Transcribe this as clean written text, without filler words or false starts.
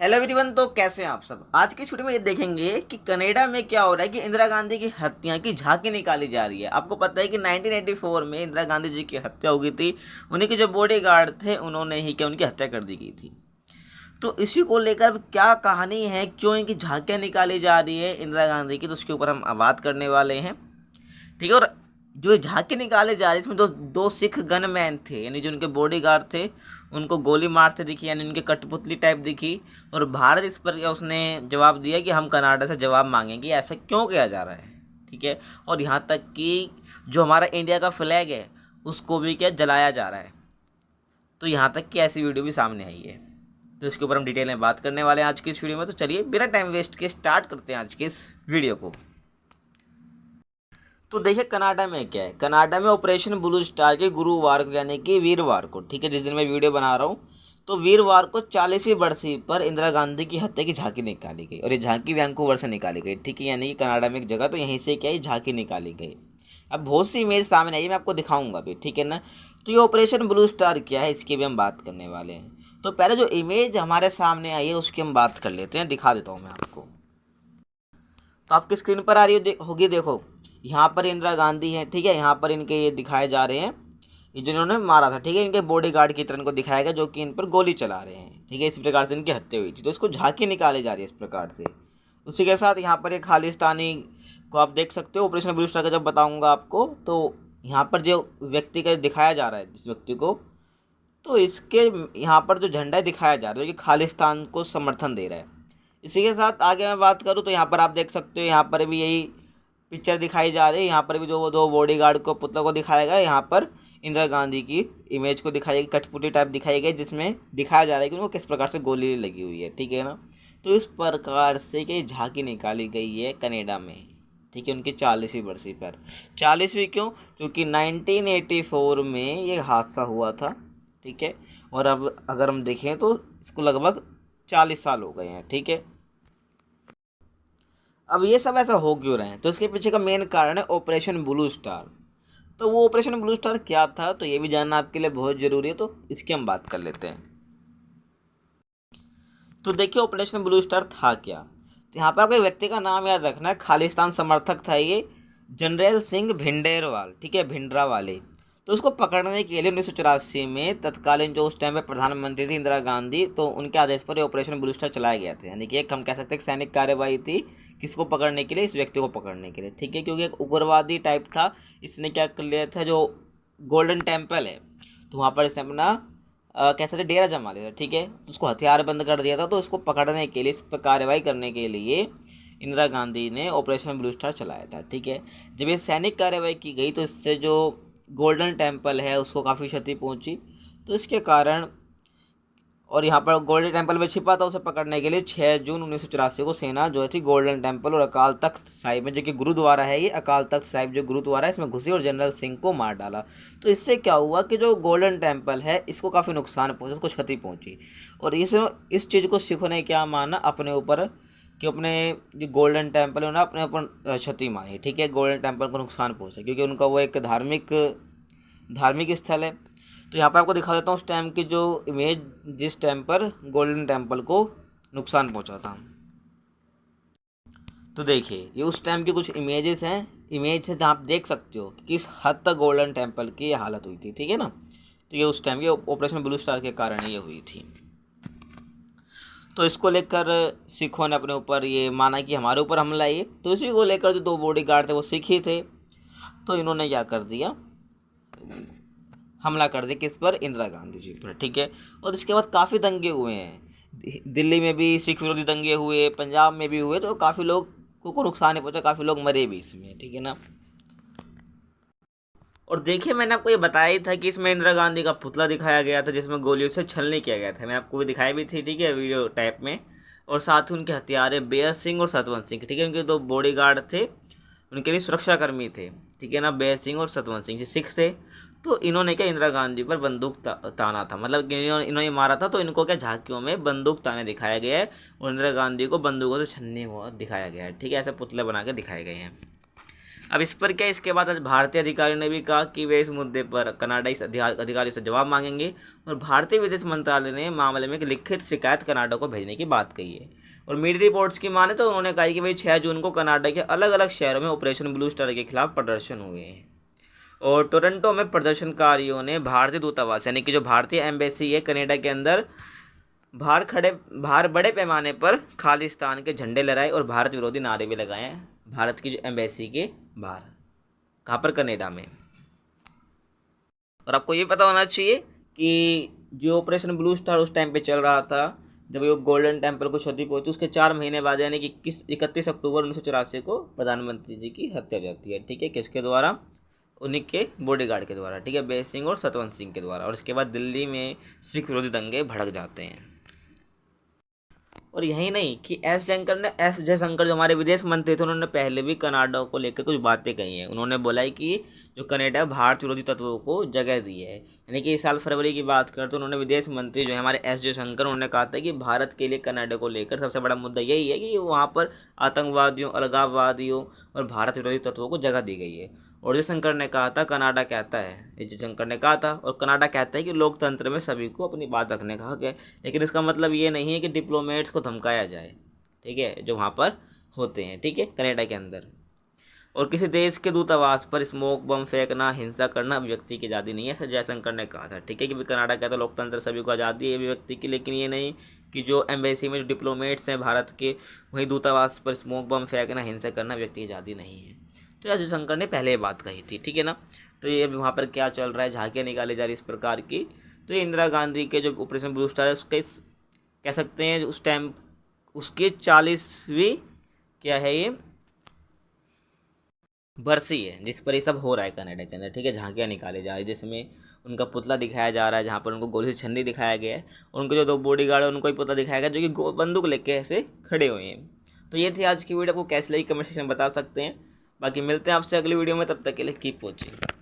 Hello everyone. तो कैसे हैं आप सब। आज की छुट्टी में ये देखेंगे कि कनाडा में क्या हो रहा है कि इंदिरा गांधी की हत्या की झांकी निकाली जा रही है। आपको पता है कि 1984 में इंदिरा गांधी जी की हत्या हो गई थी। उन्हीं के जो बॉडीगार्ड थे उन्होंने ही क्या उनकी हत्या कर दी गई थी। तो इसी को लेकर क्या कहानी है, क्यों इनकी झांकियाँ निकाली जा रही है इंदिरा गांधी की, तो उसके ऊपर हम बात करने वाले हैं। ठीक है। और जो झांकी निकाले जा रही है इसमें दो दो सिख गनमैन थे, यानी जो उनके बॉडीगार्ड थे उनको गोली मारते दिखी, यानी उनकी कठपुतली टाइप दिखी। और भारत इस पर उसने जवाब दिया कि हम कनाडा से जवाब मांगेंगे ऐसा क्यों किया जा रहा है। ठीक है। और यहाँ तक कि जो हमारा इंडिया का फ्लैग है उसको भी क्या जलाया जा रहा है। तो यहाँ तक कि ऐसी वीडियो भी सामने आई है। तो इसके ऊपर हम डिटेल में बात करने वाले हैं आज की इस वीडियो में। तो चलिए बिना टाइम वेस्ट के स्टार्ट करते हैं आज के इस वीडियो को। तो देखिए कनाडा में क्या है। कनाडा में ऑपरेशन ब्लू स्टार के गुरुवार को यानी कि वीरवार को, ठीक है, जिस दिन मैं वीडियो बना रहा हूँ, तो वीरवार को 40वीं बरसी पर इंदिरा गांधी की हत्या की झांकी निकाली गई। और ये झांकी वैंकूवर से निकाली गई, ठीक है, यानी कि कनाडा में एक जगह, तो यहीं से क्या है झांकी निकाली गई। अब बहुत सी इमेज सामने आई है, मैं आपको दिखाऊंगा भी, ठीक है ना। तो ये ऑपरेशन ब्लू स्टार क्या है इसकी भी हम बात करने वाले हैं। तो पहले जो इमेज हमारे सामने आई है उसकी हम बात कर लेते हैं, दिखा देता हूँ मैं आपको। तो आपकी स्क्रीन पर आ रही होगी, देखो यहाँ पर इंदिरा गांधी है, ठीक है, यहाँ पर इनके ये दिखाए जा रहे हैं, ये जिन्होंने मारा था, ठीक है, इनके बॉडीगार्ड की तरह इनको दिखाया गया जो कि इन पर गोली चला रहे हैं, ठीक है। इस प्रकार से इनकी हत्या हुई थी, तो इसको झांकी निकाली जा रही है इस प्रकार से। उसी के साथ यहाँ पर एक खालिस्तानी को आप देख सकते हो। ऑपरेशन ब्लू स्टार का जब बताऊंगा आपको, तो यहाँ पर जो व्यक्ति का दिखाया जा रहा है जिस व्यक्ति को, तो इसके यहाँ पर जो झंडा दिखाया जा रहा है जो कि खालिस्तान को समर्थन दे रहा है। इसी के साथ आगे मैं बात करूँ तो यहाँ पर आप देख सकते हो, यहाँ पर भी यही पिक्चर दिखाई जा रही है। यहाँ पर भी जो दो बॉडीगार्ड को पुतलों को दिखाया गया, यहाँ पर इंदिरा गांधी की इमेज को दिखाई गई, कठपुतली टाइप दिखाई गई, जिसमें दिखाया जा रहा है कि उनको किस प्रकार से गोली लगी हुई है, ठीक है ना। तो इस प्रकार से कि झांकी निकाली गई है कनाडा में, ठीक है, उनकी 40वीं बरसी पर। 40वीं क्यों? क्योंकि 1984 में ये हादसा हुआ था, ठीक है। और अब अगर हम देखें तो इसको लगभग 40 साल हो गए हैं, ठीक है। अब ये सब ऐसा हो क्यों रहे हैं, तो इसके पीछे का मेन कारण है ऑपरेशन ब्लू स्टार। तो वो ऑपरेशन ब्लू स्टार क्या था, तो ये भी जानना आपके लिए बहुत ज़रूरी है, तो इसकी हम बात कर लेते हैं। तो देखिए ऑपरेशन ब्लू स्टार था क्या। तो यहाँ पर आपको एक व्यक्ति का नाम याद रखना है, खालिस्तान समर्थक था ये, जनरल सिंह भिंडेरवाल, ठीक है, भिंडरा वाले। तो उसको पकड़ने के लिए 1984 में तत्कालीन जो उस टाइम पे प्रधानमंत्री थी इंदिरा गांधी, तो उनके आदेश पर ये ऑपरेशन ब्लू स्टार चलाया गया था। यानी कि एक हम कह सकते हैं सैनिक कार्यवाही थी, किसको पकड़ने के लिए, इस व्यक्ति को पकड़ने के लिए, ठीक है, क्योंकि एक उग्रवादी टाइप था। इसने क्या कर लिया था, जो गोल्डन टेम्पल है तो वहाँ पर इसने अपना कह सकते डेरा जमा लिया था, ठीक है, तो उसको हथियार बंद कर दिया था। तो इसको पकड़ने के लिए, इस पर कार्रवाई करने के लिए इंदिरा गांधी ने ऑपरेशन ब्लू स्टार चलाया था, ठीक है। जब ये सैनिक कार्रवाई की गई तो इससे जो गोल्डन टेम्पल है उसको काफ़ी क्षति पहुंची। तो इसके कारण, और यहाँ पर गोल्डन टेम्पल में छिपा था, उसे पकड़ने के लिए 6 जून 1984 को सेना जो थी गोल्डन टेम्पल और अकाल तख्त साहिब में, जो कि गुरुद्वारा है, ये अकाल तख्त साहिब जो गुरुद्वारा है, इसमें घुसी और जनरल सिंह को मार डाला। तो इससे क्या हुआ कि जो गोल्डन टेम्पल है इसको काफ़ी नुकसान पहुंचा, इसको क्षति पहुंची। और इस चीज़ को सिखों ने क्या माना अपने ऊपर, कि अपने जो गोल्डन टेम्पल है ना अपने ऊपर क्षति मानी, ठीक है, गोल्डन टेम्पल को नुकसान पहुंचा, क्योंकि उनका वो एक धार्मिक स्थल है। तो यहाँ पर आपको दिखा देता हूँ उस टाइम की जो इमेज, जिस टाइम पर गोल्डन टेम्पल को नुकसान पहुँचा था। तो देखिए ये उस टाइम की कुछ इमेज है जहाँ आप देख सकते हो कि किस हद तक गोल्डन टेम्पल की हालत हुई थी, ठीक है ना। तो ये उस टाइम ये ऑपरेशन ब्लू स्टार के कारण ये हुई थी। तो इसको लेकर सिखों ने अपने ऊपर ये माना कि हमारे ऊपर हमला है। तो इसी को लेकर जो 2 बॉडीगार्ड थे वो सिख ही थे, तो इन्होंने क्या कर दिया, हमला कर दिया किस पर, इंदिरा गांधी जी पर, ठीक है। और इसके बाद काफ़ी दंगे हुए हैं, दिल्ली में भी सिख विरोधी दंगे हुए, पंजाब में भी हुए, तो काफ़ी लोग को नुकसान ही पहुंचा, काफ़ी लोग मरे भी इसमें, ठीक है ना। और देखिए मैंने आपको ये बताया ही था कि इसमें इंदिरा गांधी का पुतला दिखाया गया था जिसमें गोलियों से छलनी किया गया था, मैं आपको भी दिखाई भी थी, ठीक है, वीडियो टाइप में। और साथ ही उनके हथियार है बेअर सिंह और सतवंत सिंह, ठीक है, उनके 2 बॉडीगार्ड थे, उनके लिए सुरक्षाकर्मी थे, ठीक है ना, बेअर सिंह और सतवंत सिंह जी सिख थे। तो इन्होंने क्या इंदिरा गांधी पर बंदूक ताना था, मतलब कि इन्होंने मारा था, तो इनको क्या झांकियों में बंदूक ताने दिखाया गया है और इंदिरा गांधी को बंदूकों से छलनी हुआ दिखाया गया है, ठीक है, ऐसे पुतले बना के दिखाए गए हैं। अब इस पर क्या, इसके बाद आज भारतीय अधिकारियों ने भी कहा कि वे इस मुद्दे पर कनाडाई अधिकारियों से जवाब मांगेंगे, और भारतीय विदेश मंत्रालय ने मामले में एक लिखित शिकायत कनाडा को भेजने की बात कही है। और मीडिया रिपोर्ट्स की माने तो उन्होंने कहा कि भाई 6 जून को कनाडा के अलग अलग शहरों में ऑपरेशन ब्लू स्टार के खिलाफ प्रदर्शन हुए हैं, और टोरंटो में प्रदर्शनकारियों ने भारतीय दूतावास यानी कि जो भारतीय एम्बेसी है कनाडा के अंदर बाहर बड़े पैमाने पर खालिस्तान के झंडे लहराए और भारत विरोधी नारे भी लगाए हैं भारत की जो एम्बेसी के बाहर, कहाँ पर, कनाडा में। और आपको ये पता होना चाहिए कि जो ऑपरेशन ब्लू स्टार उस टाइम पे चल रहा था जब ये गोल्डन टेम्पल को क्षति पहुंची, उसके 4 महीने बाद यानी कि 31 अक्टूबर 1984 को प्रधानमंत्री जी की हत्या हो जाती है, ठीक है, किसके द्वारा, उन्हीं के बॉडीगार्ड के द्वारा, ठीक है, बेस सिंह और सतवंत सिंह के द्वारा। और इसके बाद दिल्ली में सिख विरोधी दंगे भड़क जाते हैं। और यही नहीं कि एस जयशंकर जो हमारे विदेश मंत्री थे, उन्होंने पहले भी कनाडा को लेकर कुछ बातें कही हैं। उन्होंने बोला है कि जो कनाडा भारत विरोधी तत्वों को जगह दी है, यानी कि इस साल फरवरी की बात करें तो उन्होंने विदेश मंत्री जो है हमारे एस जयशंकर, उन्होंने कहा था कि भारत के लिए कनाडा को लेकर सबसे बड़ा मुद्दा यही है कि वहाँ पर आतंकवादियों, अलगाववादियों और भारत विरोधी तत्वों को जगह दी गई है। और जयशंकर ने कहा था, कनाडा कहता है, जयशंकर ने कहा था, और कनाडा कहता है कि लोकतंत्र में सभी को अपनी बात रखने का हक है, लेकिन इसका मतलब ये नहीं है कि डिप्लोमेट्स को धमकाया जाए, ठीक है, जो वहाँ पर होते हैं, ठीक है, कनाडा के अंदर। और किसी देश के दूतावास पर स्मोक बम फेंकना, हिंसा करना व्यक्ति की आज़ादी नहीं है, ऐसा जयशंकर ने कहा था, ठीक है, कि कनाडा कहता है लोकतंत्र सभी को आज़ादी है व्यक्ति की, लेकिन ये नहीं कि जो एम्बेसी में जो डिप्लोमेट्स हैं भारत के, वहीं दूतावास पर स्मोक बम फेंकना, हिंसा करना व्यक्ति की आज़ादी नहीं है। तो जयशंकर ने पहले ये बात कही थी, ठीक है ना। तो ये अभी वहाँ पर क्या चल रहा है, झांकियाँ निकाली जा रही इस प्रकार की। तो ये इंदिरा गांधी के जो ऑपरेशन ब्लू स्टार है उसके कह सकते हैं उस टाइम उसकी 40वीं क्या है ये बरसी है जिस पर ये सब हो रहा है कनाडा के अंदर, ठीक है, झांकियाँ निकाली जा रही है जिसमें उनका पुतला दिखाया जा रहा है, जहाँ पर उनको गोली से छन्नी दिखाया गया है, और उनके जो 2 बॉडीगार्ड है उनको ही पुतला दिखाया गया जो कि बंदूक लेके ऐसे खड़े हुए हैं। तो ये थी आज की वीडियो, आपको कैसी लगी कमेंट सेक्शन में बता सकते हैं। बाकी मिलते हैं आपसे अगली वीडियो में, तब तक के लिए कीप वॉचिंग।